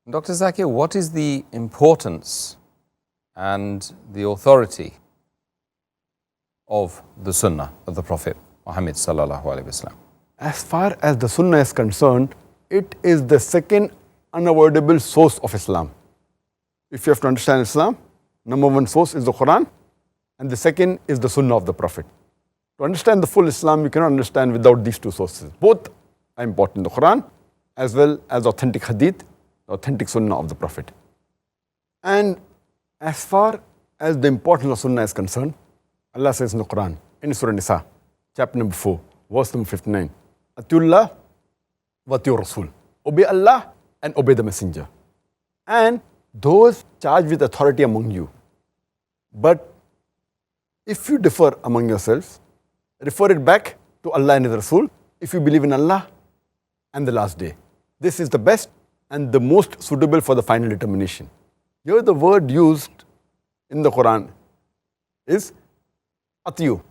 Dr. Zakir, what is the importance and the authority of the Sunnah of the Prophet Muhammad sallallahu alaihi wasallam? As far as the Sunnah is concerned, it is the second unavoidable source of Islam. If you have to understand Islam, number one source is the Quran, and the second is the Sunnah of the Prophet. To understand the full Islam, you cannot understand without these two sources. Both are important, the Quran as well as authentic Hadith, the authentic Sunnah of the Prophet. And as far as the importance of Sunnah is concerned, Allah says in the Quran, in Surah Nisa, chapter number 4, verse number 59, Atiullah wa atiur Rasul. Obey Allah and obey the Messenger. And those charged with authority among you. But if you differ among yourselves, refer it back to Allah and His Rasul if you believe in Allah and the last day. This is the best and the most suitable for the final determination. Here the word used in the Quran is atiyu,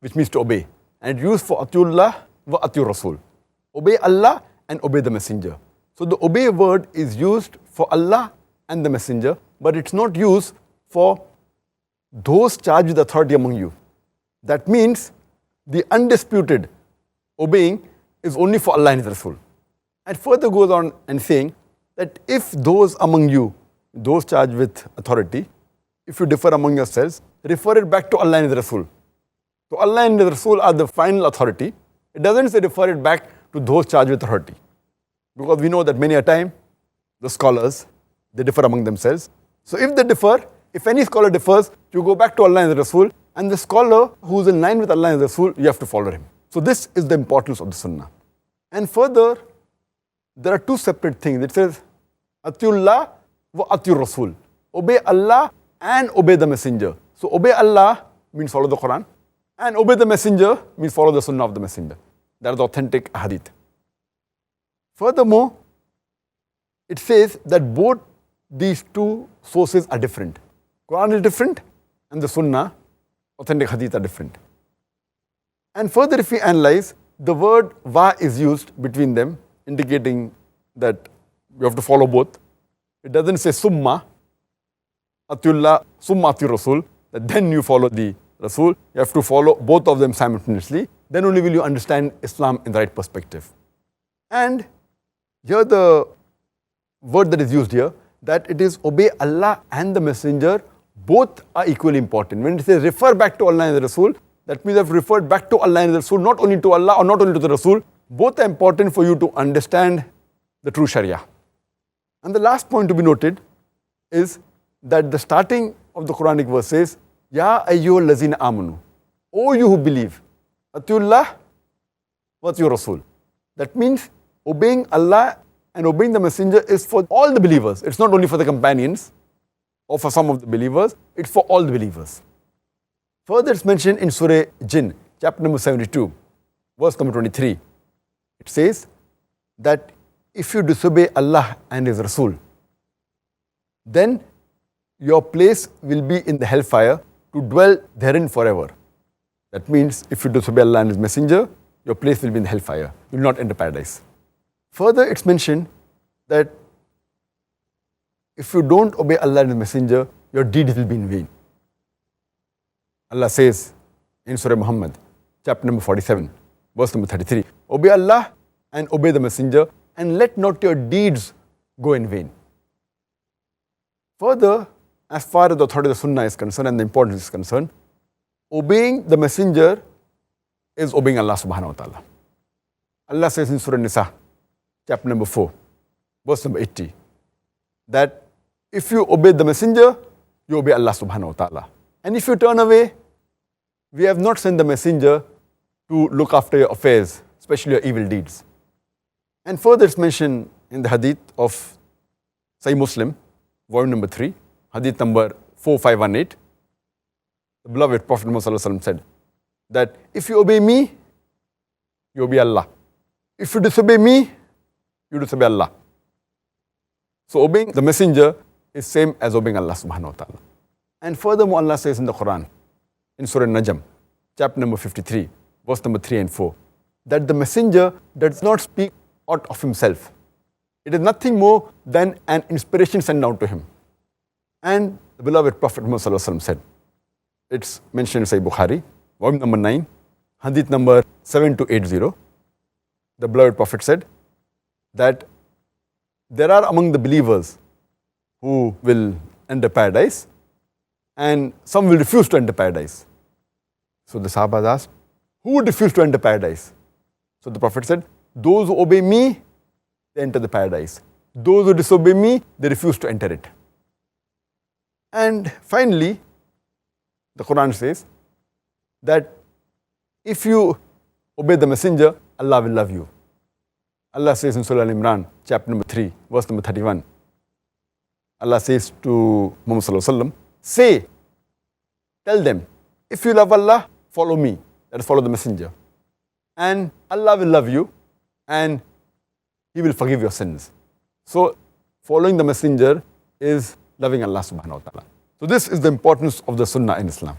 which means to obey. And it's used for atiullah wa atiur Rasul. Obey Allah and obey the Messenger. So the obey word is used for Allah and the Messenger, but it's not used for those charged with authority among you. That means the undisputed obeying is only for Allah and His Rasul. And further goes on and saying that if those among you, those charged with authority, if you differ among yourselves, refer it back to Allah and His Rasul. So Allah and His Rasul are the final authority. It doesn't say refer it back to those charged with authority. Because we know that many a time, the scholars, they differ among themselves. So if they differ, if any scholar differs, you go back to Allah and His Rasul, and the scholar who is in line with Allah and His Rasul, you have to follow him. So this is the importance of the Sunnah. And further, there are two separate things. It says, Atiullah wa atiur Rasul. Obey Allah and obey the Messenger. So obey Allah means follow the Quran, and obey the Messenger means follow the Sunnah of the Messenger. That is authentic Hadith. Furthermore, it says that both these two sources are different. Quran is different, and the Sunnah, authentic Hadith, are different. And further, if we analyze, the word wa is used between them, indicating that you have to follow both. It doesn't say summa, atiullah, summa atiur Rasul, that then you follow the Rasul. You have to follow both of them simultaneously. Then only will you understand Islam in the right perspective. And here the word that is used here, that it is obey Allah and the Messenger, both are equally important. When it says refer back to Allah and the Rasul, that means you have referred back to Allah and the Rasul, not only to Allah or not only to the Rasul. Both are important for you to understand the true Sharia. And the last point to be noted is that the starting of the Quranic verse says, Ya ayyuhal lazina amanu, O you who believe, atiullah wa atiur Rasul. That means obeying Allah and obeying the Messenger is for all the believers. It's not only for the companions or for some of the believers, it's for all the believers. Further, it's mentioned in Surah Jinn, chapter number 72, verse number 23. It says that if you disobey Allah and His Rasul, then your place will be in the hellfire to dwell therein forever. That means if you disobey Allah and His Messenger, your place will be in the hellfire. You will not enter paradise. Further, it's mentioned that if you don't obey Allah and His Messenger, your deeds will be in vain. Allah says in Surah Muhammad, chapter number 47, verse number 33, obey Allah and obey the Messenger, and let not your deeds go in vain. Further, as far as the authority of the Sunnah is concerned and the importance is concerned, obeying the Messenger is obeying Allah subhanahu wa ta'ala. Allah says in Surah Nisa, chapter number 4, verse number 80, that if you obey the Messenger, you obey Allah subhanahu wa ta'ala. And if you turn away, we have not sent the Messenger to look after your affairs, especially your evil deeds. And further it's mentioned in the hadith of Sahih Muslim, volume number 3, hadith number 4518, the beloved Prophet Muhammad said that if you obey me, you obey Allah. If you disobey me, you disobey Allah. So obeying the Messenger is same as obeying Allah subhanahu wa ta'ala. And furthermore, Allah says in the Quran, in Surah Najm, chapter number 53, verse number 3 and 4, that the Messenger does not speak out of himself. It is nothing more than an inspiration sent down to him. And the beloved Prophet Muhammad Sallallahu Alaihi Wasallam said, it's mentioned in Sahih Bukhari, volume number 9, hadith number 7280. The beloved Prophet said that there are among the believers who will enter paradise and some will refuse to enter paradise. So the Sahabas asked, who would refuse to enter paradise? So the Prophet said, those who obey me, they enter the paradise. Those who disobey me, they refuse to enter it. And finally, the Quran says that if you obey the messenger, Allah will love you. Allah says in Surah Al-Imran, chapter number 3, verse number 31. Allah says to Muhammad Sallallahu Alaihi Wasallam, say, tell them, if you love Allah, follow me, that is, follow the messenger. And Allah will love you and He will forgive your sins. So, following the messenger is loving Allah subhanahu wa ta'ala. So this is the importance of the Sunnah in Islam.